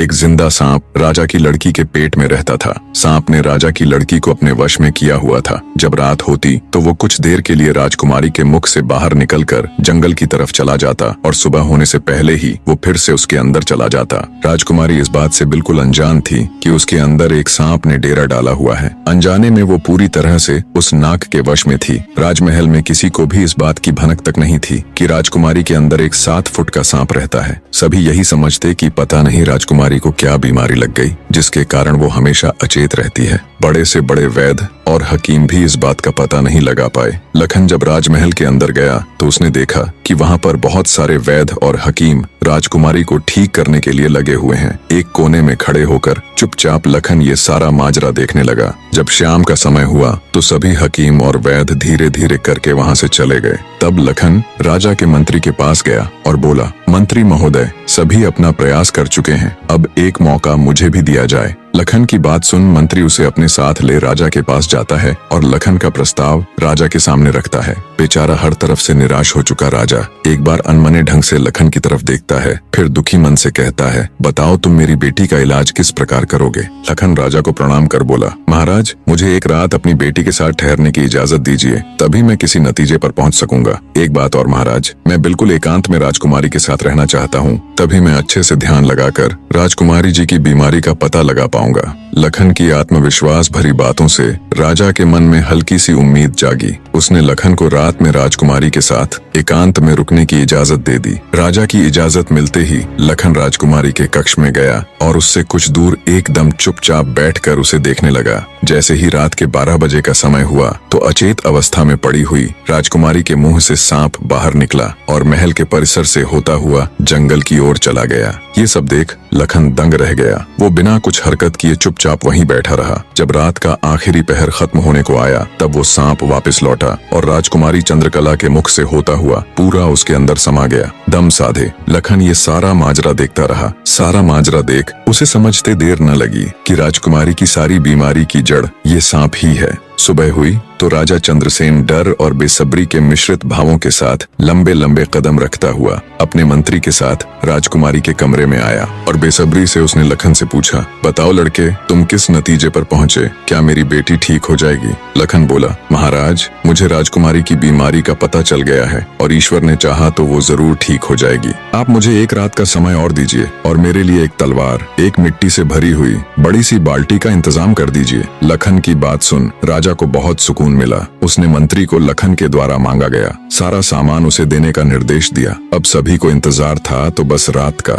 एक जिंदा सांप राजा की लड़की के पेट में रहता था। सांप ने राजा की लड़की को अपने वश में किया हुआ था। जब रात होती तो वो कुछ देर के लिए राजकुमारी के मुख से बाहर निकलकर जंगल की तरफ चला जाता और सुबह होने से पहले ही वो फिर से उसके अंदर चला जाता। राजकुमारी इस बात से बिल्कुल अनजान थी कि उसके अंदर एक सांप ने डेरा डाला हुआ है। अनजाने में वो पूरी तरह से उस नाग के वश में थी। राजमहल में किसी को भी इस बात की भनक तक नहीं थी कि राजकुमारी के अंदर एक 7 फुट का सांप रहता है। सभी यही समझते कि पता नहीं राजकुमारी को क्या बीमारी लग गई जिसके कारण वो हमेशा अचेत रहती है। बड़े से बड़े वैद्य और हकीम भी इस बात का पता नहीं लगा पाए। लखन जब राजमहल के अंदर गया तो उसने देखा कि वहाँ पर बहुत सारे वैद्य और हकीम राजकुमारी को ठीक करने के लिए लगे हुए हैं। एक कोने में खड़े होकर चुपचाप लखन ये सारा माजरा देखने लगा। जब शाम का समय हुआ तो सभी हकीम और वैद्य धीरे धीरे करके वहाँ से चले गए। तब लखन राजा के मंत्री के पास गया और बोला, मंत्री महोदय, सभी अपना प्रयास कर चुके हैं, अब एक मौका मुझे भी दिया जाए। लखन की बात सुन मंत्री उसे अपने साथ ले राजा के पास जाता है और लखन का प्रस्ताव राजा के सामने रखता है। बेचारा हर तरफ से निराश हो चुका राजा एक बार अनमने ढंग से लखन की तरफ देखता है, फिर दुखी मन से कहता है, बताओ तुम मेरी बेटी का इलाज किस प्रकार करोगे। लखन राजा को प्रणाम कर बोला, महाराज, मुझे एक रात अपनी बेटी के साथ ठहरने की इजाजत दीजिए, तभी मैं किसी नतीजे पर पहुंच सकूंगा। एक बात और महाराज, मैं बिल्कुल एकांत में राजकुमारी के साथ रहना चाहता हूँ, तभी मैं अच्छे से ध्यान लगाकर राजकुमारी जी की बीमारी का पता लगा पाऊंगा। लखन की आत्मविश्वास भरी बातों से राजा के मन में हल्की सी उम्मीद जागी। उसने लखन को रात में राजकुमारी के साथ एकांत में रुकने की इजाजत दे दी। राजा की इजाजत मिलते ही लखन राजकुमारी के कक्ष में गया और उससे कुछ दूर एकदम चुपचाप बैठकर उसे देखने लगा। जैसे ही रात के 12 बजे का समय हुआ तो अचेत अवस्था में पड़ी हुई राजकुमारी के मुंह से सांप बाहर निकला और महल के परिसर से होता हुआ जंगल की ओर चला गया। ये सब देख लखन दंग रह गया। वो बिना कुछ हरकत किए चुपचाप वहीं बैठा रहा। जब रात का आखिरी पहर खत्म होने को आया तब वो सांप वापस लौटा और राजकुमारी चंद्रकला के मुख से होता हुआ पूरा उसके अंदर समा गया। दम साधे लखन ये सारा माजरा देखता रहा। सारा माजरा देख उसे समझते देर न लगी कि राजकुमारी की सारी बीमारी की जड़ ये सांप ही है। सुबह हुई तो राजा चंद्रसेन डर और बेसब्री के मिश्रित भावों के साथ लंबे लंबे कदम रखता हुआ अपने मंत्री के साथ राजकुमारी के कमरे में आया और बेसब्री से उसने लखन से पूछा, बताओ लड़के, तुम किस नतीजे पर पहुंचे? क्या मेरी बेटी ठीक हो जाएगी? लखन बोला, महाराज, मुझे राजकुमारी की बीमारी का पता चल गया है और ईश्वर ने चाहा तो वो जरूर ठीक हो जाएगी। आप मुझे एक रात का समय और दीजिए और मेरे लिए एक तलवार, एक मिट्टी से भरी हुई बड़ी सी बाल्टी का इंतजाम कर दीजिए। लखन की बात सुन राजा को बहुत सुकून मिला। उसने मंत्री को लखन के द्वारा मांगा गया सारा सामान उसे देने का निर्देश दिया। अब सभी को इंतजार था तो बस रात का।